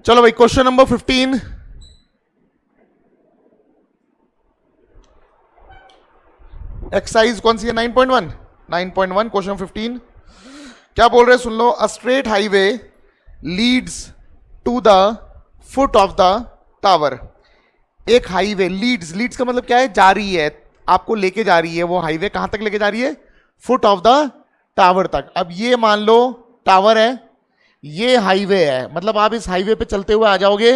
चलो भाई question number 15। Exercise कौन सी है? 9.1। 9.1 क्वेश्चन 15 क्या बोल रहे हैं, सुन लो। A straight highway leads to the foot of the tower. एक हाईवे लीड्स का मतलब क्या है? जा रही है, आपको लेके जा रही है। वो हाईवे कहां तक लेके जा रही है? फुट ऑफ द टावर तक। अब ये मान लो टावर है, ये हाईवे है, मतलब आप इस हाईवे पे चलते हुए आ जाओगे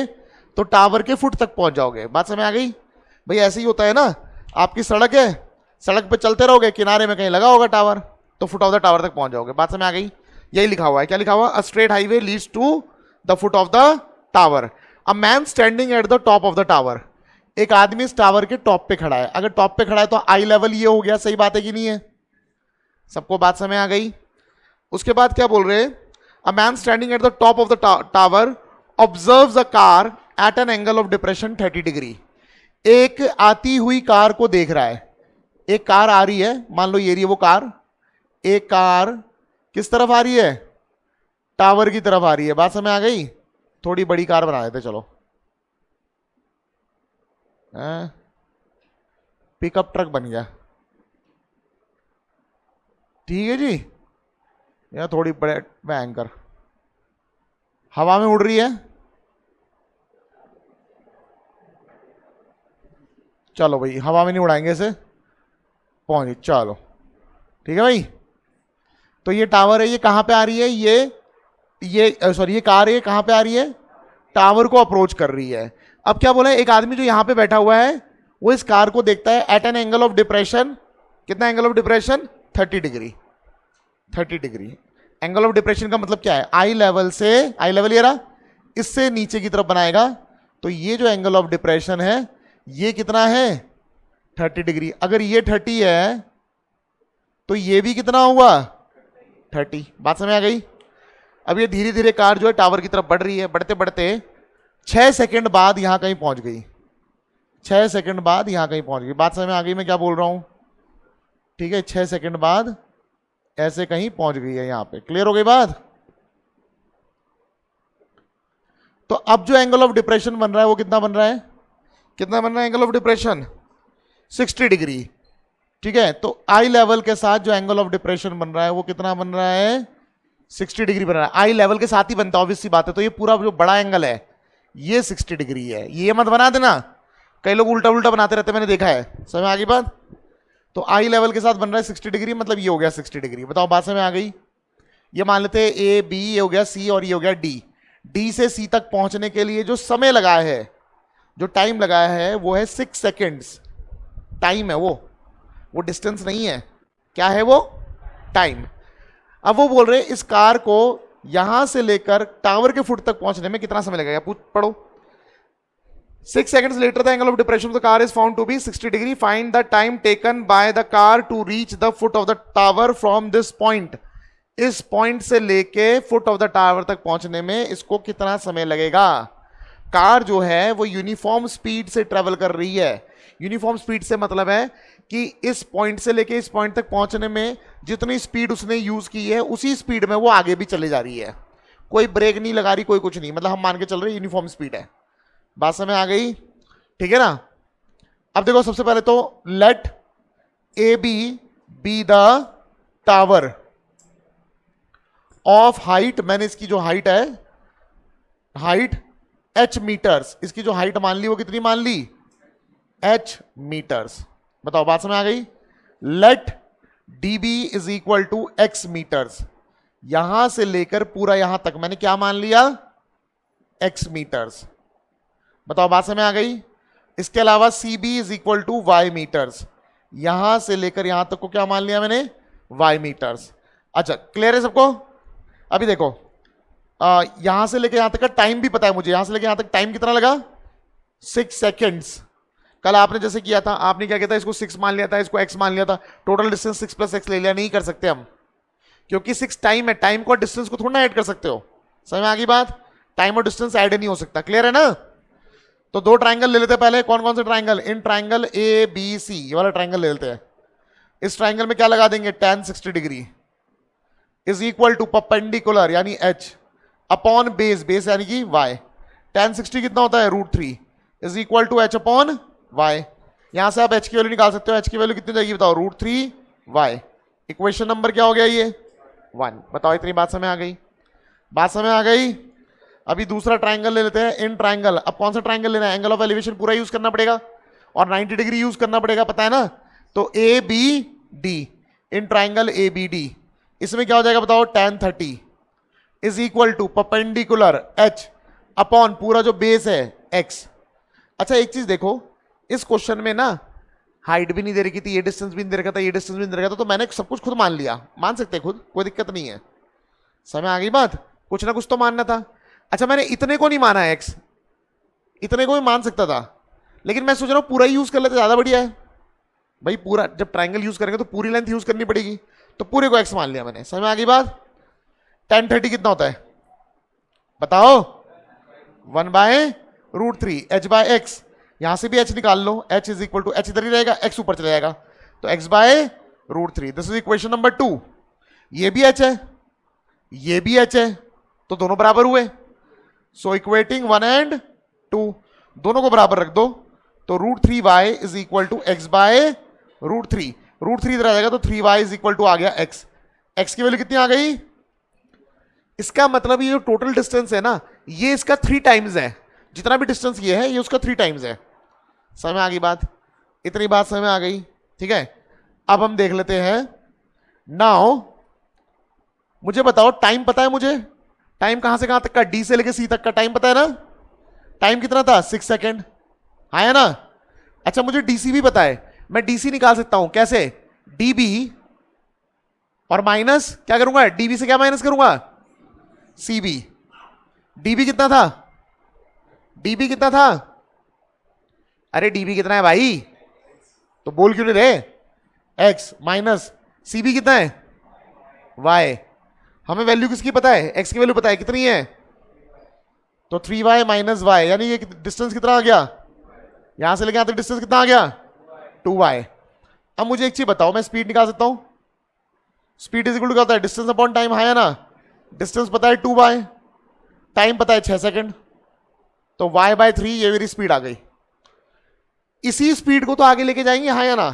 तो टावर के फुट तक पहुंच जाओगे। बात समझ आ गई भाई? ऐसे ही होता है ना, आपकी सड़क है, सड़क पे चलते रहोगे, किनारे में कहीं लगा होगा टावर, तो फुट ऑफ द टावर तक पहुंच जाओगे। बात समझ आ गई? यही लिखा हुआ है। क्या लिखा हुआ? A straight highway leads to the foot of the tower. A man standing at the top of the tower. एक आदमी इस टावर के टॉप पे खड़ा है। अगर टॉप पे खड़ा है तो आई लेवल ये हो गया, सही बात है कि नहीं है? सबको बात समझ आ गई? उसके बाद क्या बोल रहे हैं? अ man standing at the top of the tower observes a car eight an angle of depression 30 degree. एक आती हुई कार को देख रहा है। एक कार आ रही है, मान लो ये रही है वो कार। एक कार किस तरफ आ रही है? टावर की तरफ आ रही है। बात समझ आ गई? थोड़ी बड़ी कार बना देते चलो, पिकअप ट्रक बन गया, ठीक है जी। या थोड़ी बड़े भयंकर हवा में उड़ रही है। चलो भाई हवा में नहीं उड़ाएंगे इसे, पहुंच, चलो ठीक है भाई। तो ये टावर है, ये कहां पे आ रही है? ये सॉरी ये कार है, कहां पे आ रही है? टावर को अप्रोच कर रही है। अब क्या बोला है? एक आदमी जो यहां पे बैठा हुआ है वो इस कार को देखता है at an angle of depression. कितना angle of depression? 30 degree. 30 degree angle of depression का मतलब क्या है? आई लेवल से, आई लेवल ये रहा, इससे नीचे की तरफ बनाएगा। तो ये जो एंगल ऑफ डिप्रेशन है ये कितना है? 30 डिग्री। अगर ये 30 है तो ये भी कितना हुआ? 30। बात समझ आ गई? अब ये धीरे धीरे कार जो है टावर की तरफ बढ़ रही है। बढ़ते बढ़ते 6 सेकंड बाद यहां कहीं पहुंच गई। 6 सेकंड बाद यहां कहीं पहुंच गई। बात समझ में आ गई मैं क्या बोल रहा हूं? ठीक है, 6 सेकंड बाद ऐसे कहीं पहुंच गई है यहां पे। क्लियर हो गई बात? तो अब जो एंगल ऑफ डिप्रेशन बन रहा है वो कितना बन रहा है? कितना बन रहा है एंगल ऑफ डिप्रेशन? 60 डिग्री। ठीक है, तो आई लेवल के साथ जो एंगल ऑफ डिप्रेशन बन रहा है वो कितना बन रहा है? 60 डिग्री बन रहा है। आई लेवल के साथ ही बनता है, ऑब्वियस सी बात है। तो ये पूरा जो बड़ा एंगल है ये 60 डिग्री है। ये मत बना देना, कई लोग उल्टा उल्टा बनाते रहते, मैंने देखा है। समझ में आ गई बात? तो आई लेवल के साथ बन रहा है 60 डिग्री, मतलब ये हो गया 60 डिग्री। बताओ बात समझ में आ गई? ये मान लेते हैं ए बी, ये हो गया सी और ये हो गया डी। डी से सी तक पहुंचने के लिए जो समय लगाया है, जो टाइम लगाया है वो है 6 सेकेंड्स। टाइम है वो डिस्टेंस नहीं है। क्या है वो? टाइम। अब वो बोल रहे हैं इस कार को यहां से लेकर टावर के फुट तक पहुंचने में कितना समय लगेगा? पढ़ो। 6 seconds later the angle of depression of the car is found to be 60 degree. Find the time taken by the car to reach the foot of the tower from this point. इस point से लेके foot of the tower तक पहुंचने में इसको कितना समय लगेगा? कार जो है वो यूनिफॉर्म स्पीड से ट्रेवल कर रही है। यूनिफॉर्म स्पीड से मतलब है कि इस पॉइंट से लेके इस पॉइंट तक पहुंचने में जितनी स्पीड उसने यूज की है उसी स्पीड में वो आगे भी चले जा रही है। कोई ब्रेक नहीं लगा रही, कोई कुछ नहीं, मतलब हम मान के चल रहे यूनिफॉर्म स्पीड है। बात समझ आ गई? ठीक है ना? अब देखो सबसे पहले तो let A B the tower of height. मैंने इसकी जो हाइट है, हाइट h मीटर्स, इसकी जो हाइट मान ली वो कितनी मान ली? h metres. बताओ बात समझ आ गई? Let db is equal to x meters. यहां से लेकर पूरा यहां तक मैंने क्या मान लिया? x meters. बताओ बात समझ आ गई? इसके अलावा cb is equal to y meters. यहां से लेकर यहां तक को क्या मान लिया मैंने? y metres. अच्छा क्लियर है सबको? अभी देखो यहां से लेकर यहां तक का टाइम भी पता है मुझे। यहां से लेकर यहां तक टाइम कितना लगा? 6 सेकेंड्स। कल आपने जैसे किया था, आपने क्या किया था? इसको 6 मान लिया था, इसको x मान लिया था, टोटल डिस्टेंस 6 + x ले लिया। नहीं कर सकते हम, क्योंकि 6 टाइम है। टाइम को डिस्टेंस को थोड़ा ना ऐड कर सकते हो। समझ में आ गई बात? टाइम और डिस्टेंस ऐड नहीं हो सकता। क्लियर है ना? तो 2 ट्राइंगल ले लेते हैं पहले। कौन कौन से triangle? In triangle A B C, ये वाला ट्राइंगल ले लेते हैं। इस ट्राइंगल में क्या लगा देंगे? tan 60 degree is equal to perpendicular यानी h अपॉन बेस, बेस यानी कि y, tan 60 कितना होता है √3 is equal to h upon y। यहां से आप h की वैल्यू निकाल सकते हो, h की वैल्यू कितनी जाएगी बताओ √3y। इक्वेशन नंबर क्या हो गया ये 1। बताओ इतनी बात समझ आ गई, बात समझ आ गई। अभी दूसरा ट्राइंगल ले लेते हैं, इन ट्राइंगल। अब कौन सा ट्राइंगल लेना है, एंगल ऑफ एलिवेशन पूरा यूज करना पड़ेगा और 90 डिग्री यूज करना पड़ेगा, पता है ना। तो A B D, in triangle A B D, इसमें क्या हो जाएगा बताओ tan 30 is equal to perpendicular h upon पूरा जो बेस है x। अच्छा एक चीज देखो, इस क्वेश्चन में ना हाइट भी नहीं दे रखी थी, ये डिस्टेंस भी नहीं दे रखा था, ये डिस्टेंस भी नहीं दे रखा था, तो मैंने सब कुछ खुद मान लिया, मान सकते हैं खुद, कोई दिक्कत नहीं है। समझ आ गई बात, कुछ ना कुछ तो मानना था। अच्छा मैंने इतने को नहीं माना x, इतने को भी मान सकता था, लेकिन मैं सोच रहा हूं पूरा ही यूज कर लेते ज्यादा बढ़िया है भाई। पूरा जब ट्राइंगल यूज करेंगे तो पूरी लेंथ यूज करनी पड़ेगी, तो पूरे को x मान लिया मैंने। समझ आ गई बात। tan 30 कितना होता है बताओ 1/√3 h/x। यहां से भी h निकाल लो, h is equal to, h इधर ही रहेगा, x ऊपर चला जाएगा, तो x/√3। This is equation number 2। ये भी h है, ये भी h है, तो दोनों बराबर हुए। सो इक्वेटिंग 1 and 2, दोनों को बराबर रख दो, तो √3y is equal to x/√3। √3 इधर आ जाएगा, तो 3y इज इक्वल टू आ गया x। x की वैल्यू कितनी आ गई, इसका मतलब ये जो टोटल डिस्टेंस है ना, ये इसका 3 टाइम्स है। जितना भी डिस्टेंस ये है, ये उसका 3 टाइम्स है। समझ में आ गई बात, इतनी बात समझ में आ गई, ठीक है। अब हम देख लेते हैं, नाउ मुझे बताओ टाइम पता है मुझे, टाइम कहां से कहां तक का, डी से लेके सी तक का टाइम पता है ना। टाइम कितना था 6 सेकेंड, हाँ है ना। अच्छा मुझे डीसी भी पता है, मैं डीसी निकाल सकता हूं, कैसे, डीबी और माइनस क्या करूंगा, डीबी से क्या माइनस करूंगा, सीबी। डीबी कितना था, डीबी कितना था, अरे डीबी कितना है भाई, तो बोल क्यों नहीं रहे, एक्स माइनस सीबी कितना है वाई। हमें वैल्यू किसकी पता है, एक्स की वैल्यू पता है कितनी है, तो 3y माइनस वाई, यानी ये डिस्टेंस कितना आ गया, यहां से लेके यहां तक डिस्टेंस कितना आ गया 2y। अब मुझे एक चीज बताओ, मैं स्पीड निकाल सकता हूं, स्पीड इज इक्वल टू क्या होता है, डिस्टेंस अपॉन टाइम, है ना। डिस्टेंस पता है 2y, टाइम पता है 6 सेकंड, तो y/3 ये मेरी स्पीड आ गई। इसी स्पीड को तो आगे लेके जाएंगे, हाँ या ना।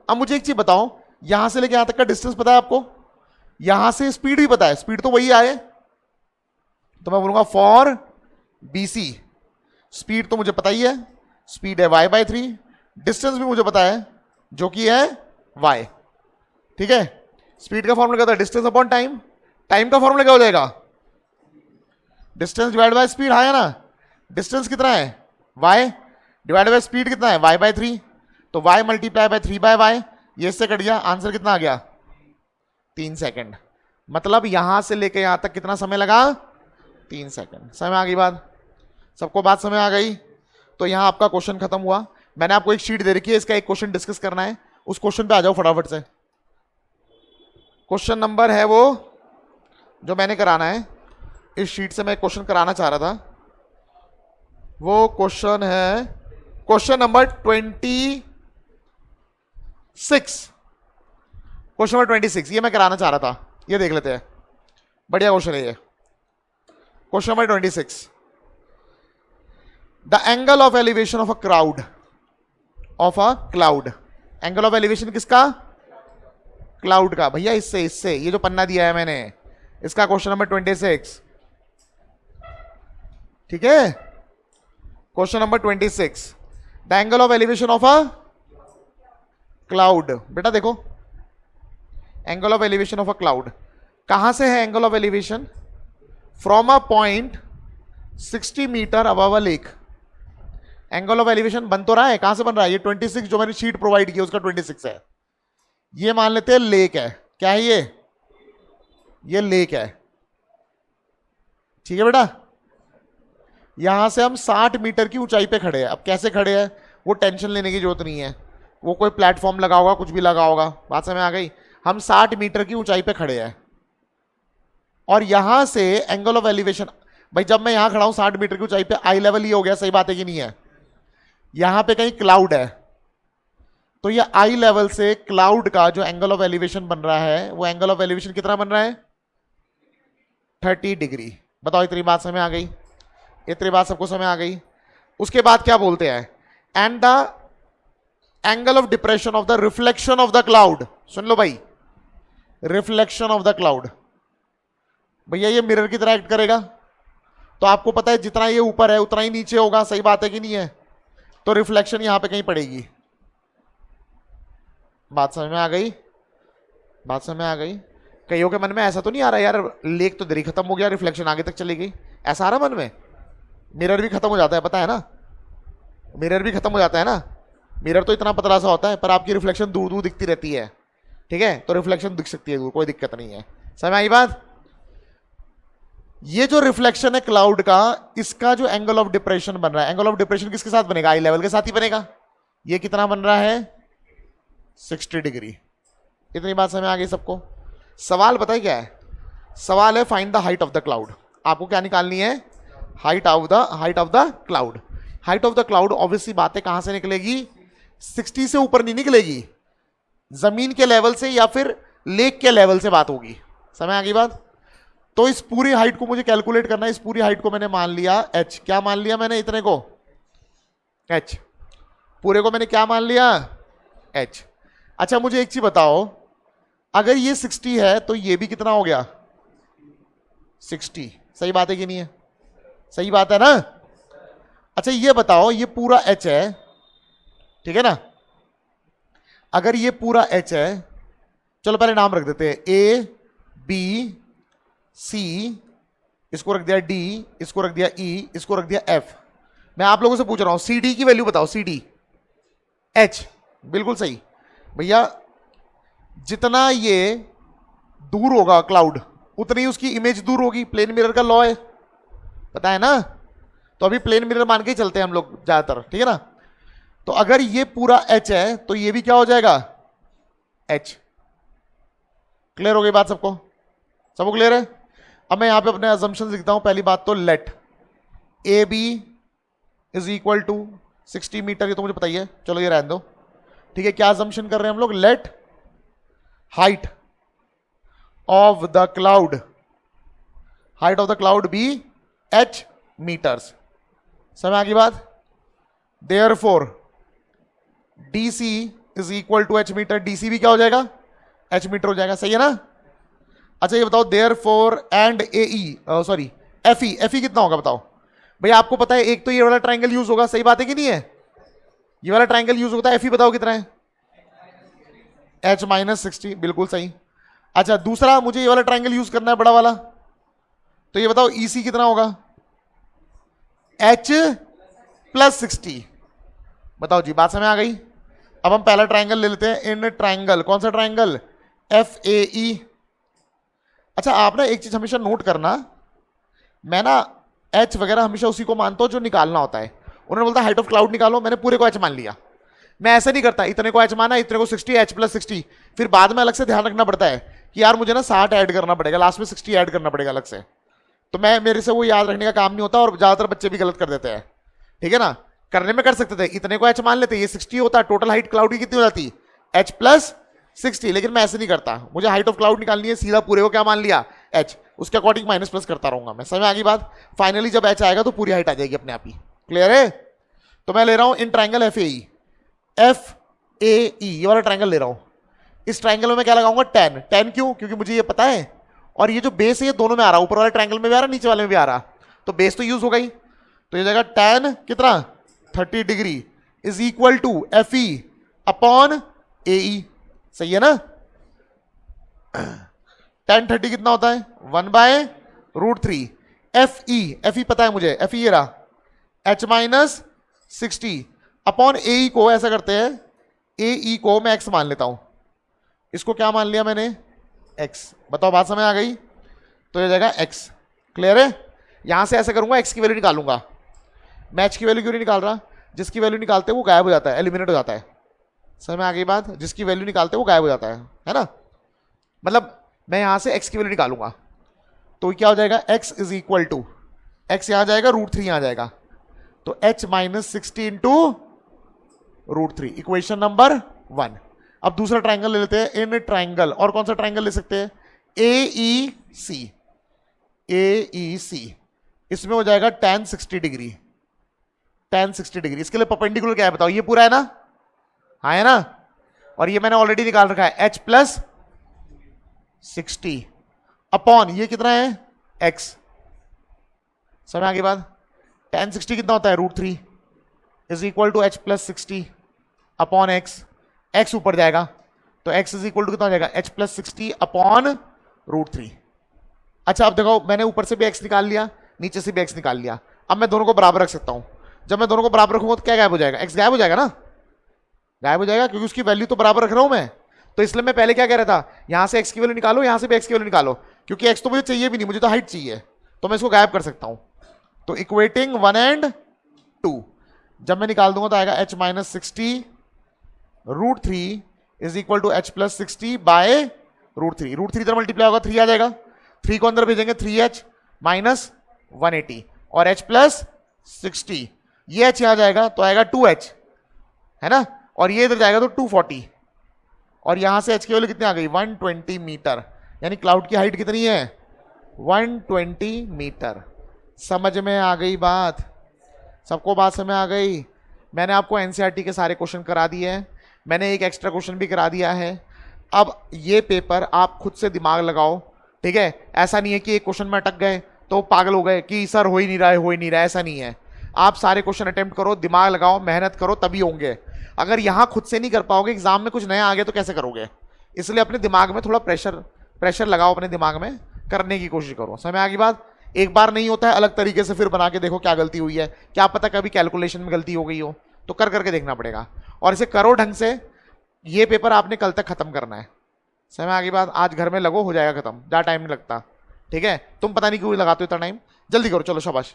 अब मुझे एक चीज बताओ, यहां से लेके यहां तक का डिस्टेंस पता है आपको, यहां से स्पीड भी पता है, स्पीड तो वही आए, तो मैं बोलूंगा फॉर BC स्पीड तो मुझे पता ही है, स्पीड है y/3, डिस्टेंस भी मुझे पता है जो कि है y, ठीक है। स्पीड का फॉर्मूला क्या होता है, डिस्टेंस अपॉन टाइम, टाइम का फॉर्मूला क्या हो जाएगा, डिस्टेंस डिवाइड बाय स्पीड, है ना। डिस्टेंस कितना है y डिवाइड बाय स्पीड कितना है y/3, तो y मल्टीप्लाई बाय 3/y, ये इससे कट गया, आंसर कितना आ गया 3 सेकंड। मतलब यहां से लेके यहां तक कितना समय लगा 3 सेकंड। समझ आ गई बात, सबको बात समझ आ गई। तो यहां आपका क्वेश्चन खत्म हुआ। मैंने आपको एक शीट दे रखी है, इसका एक क्वेश्चन डिस्कस करना है, उस क्वेश्चन पे आ जाओ फटाफट से। क्वेश्चन नंबर है वो जो मैंने कराना है, इस शीट से मैं क्वेश्चन कराना चाह रहा था, वो क्वेश्चन है क्वेश्चन नंबर 26, क्वेश्चन नंबर 26 ये मैं कराना चाह रहा था, ये देख लेते हैं, बढ़िया क्वेश्चन है ये। Question number 26, the angle of elevation of a cloud, angle of elevation किसका, क्लाउड का। भैया इससे ये जो पन्ना दिया है मैंने, इसका क्वेश्चन नंबर 26, ठीक है। Question number 26, the angle of elevation of a cloud. बेटा देखो, angle of elevation of a cloud कहां से है, angle of elevation from a point 60 meter above a lake. Angle of elevation बन तो रहा है, कहां से बन रहा है, ये 26 जो मैंने शीट प्रोवाइड की उसका 26 है। ये मान लेते हैं लेक है, क्या है ये लेक है, ठीक है बेटा। यहां से हम 60 मीटर की ऊंचाई पे खड़े हैं। अब कैसे खड़े हैं वो टेंशन लेने की जरूरत नहीं है, वो कोई प्लेटफॉर्म लगा होगा, कुछ भी लगा होगा, बात समझ आ गई। हम 60 मीटर की ऊंचाई पे खड़े हैं और यहां से एंगल ऑफ एलिवेशन, भाई जब मैं यहां खड़ा हूं 60 मीटर की ऊंचाई पे, आई लेवल ये हो गया, सही बात है कि नहीं है। यहां पे कहीं क्लाउड है, तो ये आई लेवल से क्लाउड का जो एंगल ऑफ एलिवेशन बन रहा है, वो एंगल ऑफ एलिवेशन कितना बन रहा है 30 डिग्री। बताओ इतनी बात समझ आ गई। इतनी बात सबको समझ आ गई। उसके बाद क्या बोलते हैं, and the angle of depression of the reflection of the cloud. सुन लो भाई, रिफ्लेक्शन ऑफ द क्लाउड, भैया ये मिरर की तरह एक्ट करेगा, तो आपको पता है जितना ये ऊपर है उतना ही नीचे होगा, सही बात है कि नहीं है? तो रिफ्लेक्शन यहां पे कहीं पड़ेगी। बात समझ में आ गई? बात समझ में आ गई? कईयों के मन में ऐसा तो नहीं आ रहा यार, लेक तो दरी खत्म हो गया, रिफ्लेक्शन आगे तक चली गई, ऐसा आ रहा मन में? मिरर भी खत्म हो जाता है, पता है ना? मिरर भी खत्म हो जाता है ना। मिरर तो इतना पतला सा होता है, पर आपकी रिफ्लेक्शन दूर दूर दिखती रहती है, ठीक है? तो रिफ्लेक्शन दिख सकती है दूर, कोई दिक्कत नहीं है। समझ आई बात? ये जो रिफ्लेक्शन है क्लाउड का, इसका जो एंगल ऑफ डिप्रेशन बन रहा है, एंगल ऑफ डिप्रेशन किसके साथ बनेगा? आई लेवल के साथ ही बनेगा। ये कितना बन रहा है? 60 डिग्री। इतनी बात समझ आ गई सबको? सवाल बताइए क्या है? सवाल है find the height of the cloud. आपको क्या निकालनी है? Height of the cloud. Height of the cloud obviously बात है कहां से निकलेगी? 60 से ऊपर नहीं निकलेगी, जमीन के लेवल से या फिर लेक के लेवल से बात होगी। समझ आ गई बात? तो इस पूरी हाइट को मुझे कैलकुलेट करना है। इस पूरी हाइट को मैंने मान लिया h। क्या मान लिया मैंने? इतने को h। पूरे को मैंने क्या मान लिया? h। अच्छा मुझे एक चीज बताओ, अगर ये 60 है तो ये भी कितना हो गया? 60। सही बात है कि नहीं है? सही बात है ना? अच्छा ये बताओ, ये पूरा h है, ठीक है ना? अगर ये पूरा h है, चलो पहले नाम रख देते हैं, A B C, इसको रख दिया D, इसको रख दिया E, इसको रख दिया F। मैं आप लोगों से पूछ रहा हूं CD की वैल्यू बताओ। CD H, बिल्कुल सही भैया। जितना ये दूर होगा क्लाउड, उतनी ही उसकी इमेज दूर होगी। प्लेन मिरर का लॉ है, पता है ना? तो अभी प्लेन मिरर मान के ही चलते हैं हम लोग ज्यादातर, ठीक है ना? तो अगर ये पूरा h है तो ये भी क्या हो जाएगा? h। क्लियर हो गई बात सबको? सबको क्लियर है? अब मैं यहां पे अपने अजम्पशन लिखता हूं। पहली बात तो let A B is equal to 60 meter, ये तो मुझे पता ही है, चलो ये रहने दो, ठीक है? क्या अजम्पशन कर रहे हैं हम लोग? Let height of the cloud, height of the cloud be h meters. समझ आ गई बात? Therefore DC is equal to h meter. DC भी क्या हो जाएगा? h मीटर हो जाएगा, सही है ना? अच्छा ये बताओ, therefore and AE sorry FE कितना होगा बताओ भैया? आपको पता है एक तो ये वाला ट्राइंगल यूज होगा, सही बात है कि नहीं है? ये वाला ट्राइंगल यूज होता है। FE बताओ कितना है? h माइनस 60, बिल्कुल सही। अच्छा दूसरा मुझे ये वाला ट्राइंगल यूज करना है, बड़ा वाला, तो ये बताओ EC कितना होगा? h plus 60। बताओ जी, बात समझ आ गई? अब हम पहला ट्राइंगल ले लेते हैं। इन ट्राइंगल, कौन सा ट्राइंगल? FAE। अच्छा आप ना एक चीज हमेशा नोट करना, मैं ना h वगैरह हमेशा उसी को मानता हूं जो निकालना होता है। उन्होंने बोलता हाइट ऑफ क्लाउड निकालो, मैंने पूरे को h मान लिया। मैं ऐसा नहीं करता, इतने को h माना, इतने को 60, h प्लस 60, फिर बाद में अलग से ध्यान रखना पड़ता है कि यार मुझे ना 60 ऐड करना पड़ेगा, लास्ट में 60 ऐड करना पड़ेगा अलग से। तो मेरे से वो याद रखने का काम नहीं होता, और ज्यादातर बच्चे भी गलत कर देते हैं, ठीक है ना? करने में कर सकते थे, इतने को h मान लेते, ये 60 होता, टोटल हाइट क्लाउड की कितनी हो जाती? h plus 60। लेकिन मैं ऐसे नहीं करता, मुझे हाइट ऑफ क्लाउड निकालनी है, सीधा पूरे को क्या मान लिया? h, उसके अकॉर्डिंग माइनस प्लस करता रहूंगा मैं। समझ आ गई बात? फाइनली जब h आएगा तो पूरी हाइट आ जाएगी अपने आप ही। क्लियर है? तो मैं ले रहा हूं इन ट्राइंगल FAE, ये वाला ट्राइंगल ले रहा हूं। इस ट्राइंगल में मैं क्या लगाऊंगा? 10 क्यों? क्योंकि मुझे ये पता है, और ये जो बेस है ये दोनों में आ रहा, ऊपर वाले ट्राइंगल में भी आ रहा, नीचे वाले में भी आ रहा, तो बेस तो यूज हो गई। तो ये जाएगा tan कितना? 30 degree is equal to FE upon AE। सही है ना? tan 30 कितना होता है? 1/√3। FE पता है मुझे, FE ये रहा h माइनस 60 अपॉन AE को ऐसा करते हैं, AE को मैं x मान लेता हूं, इसको क्या मान लिया मैंने? x। बताओ बात समझ आ गई? तो ये जाएगा x। क्लियर है? यहां से ऐसा करूंगा, x की वैल्यू निकालूंगा। मैं h की वैल्यू क्यों नहीं निकाल रहा? जिसकी वैल्यू निकालते हैं वो गायब हो जाता है, एलिमिनेट हो जाता है। समझ में आ गई बात? जिसकी वैल्यू निकालते हैं वो गायब हो जाता है ना? मतलब मैं यहां से x की वैल्यू निकालूंगा, तो क्या हो जाएगा? x is equal to, x यहां जाएगा, √3 यहां जाएगा, तो h minus 60 into √3, equation number 1। अब दूसरा ट्राइंगल ले लेते हैं। इन ट्राइंगल, और कौन सा ट्राइंगल ले सकते हैं? AEC इसमें हो जाएगा tan 60 डिग्री, tan 60 डिग्री। इसके लिए परपेंडिकुलर क्या है बताओ, ये पूरा है ना, हाँ है ना, और ये मैंने ऑलरेडी निकाल रखा है h प्लस 60 अपॉन ये कितना है x। समझ आगे बात, tan 60 कितना होता है √3 is equal to h plus 60 upon x, x ऊपर जाएगा तो x इज इक्वल टू कितना हो जाएगा h प्लस 60 अपॉन √3। अच्छा अब देखो मैंने ऊपर से भी x निकाल लिया, नीचे से भी x निकाल लिया, अब मैं दोनों को बराबर रख सकता हूं। जब मैं दोनों को बराबर रखूंगा तो क्या गायब हो जाएगा, x गायब हो जाएगा ना, गायब हो जाएगा क्योंकि उसकी वैल्यू तो बराबर रख रहा हूं मैं। तो इसलिए मैं पहले क्या कह रहा था, यहां से x की वैल्यू निकालो, यहां से भी x की वैल्यू निकालो, क्योंकि x तो मुझे चाहिए भी नहीं, मुझे तो हाइट चाहिए, तो मैं इसको गायब कर सकता हूं। तो इक्वेटिंग 1 एंड 2 जब मैं निकाल दूंगा तो आएगा h minus 60 √3 is equal to h plus 60 by √3। √3 इधर मल्टीप्लाई होगा 3 आ जाएगा, 3 को अंदर भेजेंगे 3h माइनस 180 और h प्लस 60, ये h यहां जाएगा तो आएगा 2h है ना, और ये इधर जाएगा तो 240 और यहां से h की वैल्यू कितनी आ गई 120 मीटर, यानी क्लाउड की हाइट कितनी है 120 मीटर। समझ में आ गई बात, सबको बात समझ आ गई। मैंने आपको एनसीईआरटी के सारे क्वेश्चन करा दिए हैं, मैंने एक एक्स्ट्रा क्वेश्चन भी करा दिया है। अब ये पेपर आप खुद से दिमाग लगाओ, ठीक है, ऐसा नहीं है कि एक क्वेश्चन में अटक गए तो पागल हो गए कि सर हो ही नहीं रहा है, हो ही नहीं रहा है, ऐसा नहीं है। आप सारे क्वेश्चन अटेम्प्ट करो, दिमाग लगाओ, मेहनत करो, तभी होंगे। अगर यहां खुद से नहीं कर पाओगे, एग्जाम में कुछ नया आ गया तो कैसे करोगे। इसलिए अपने दिमाग में थोड़ा प्रेशर लगाओ, अपने दिमाग में करने की कोशिश करो। समझ आ गई बात, एक बार नहीं होता है, अलग तरीके से फिर बना के देखो क्या गलती हुई है, क्या पता कभी कैलकुलेशन में गलती हो गई हो, तो कर करके देखना पड़ेगा और इसे करो ढंग से। ये पेपर आपने कल तक खत्म करना है। समझ में आ गई बात, आज घर में लगो, हो जाएगा खत्म, ज़्यादा टाइम नहीं लगता, ठीक है। तुम पता नहीं क्यों लगाते हो इतना टाइम, जल्दी करो, चलो शाबाश।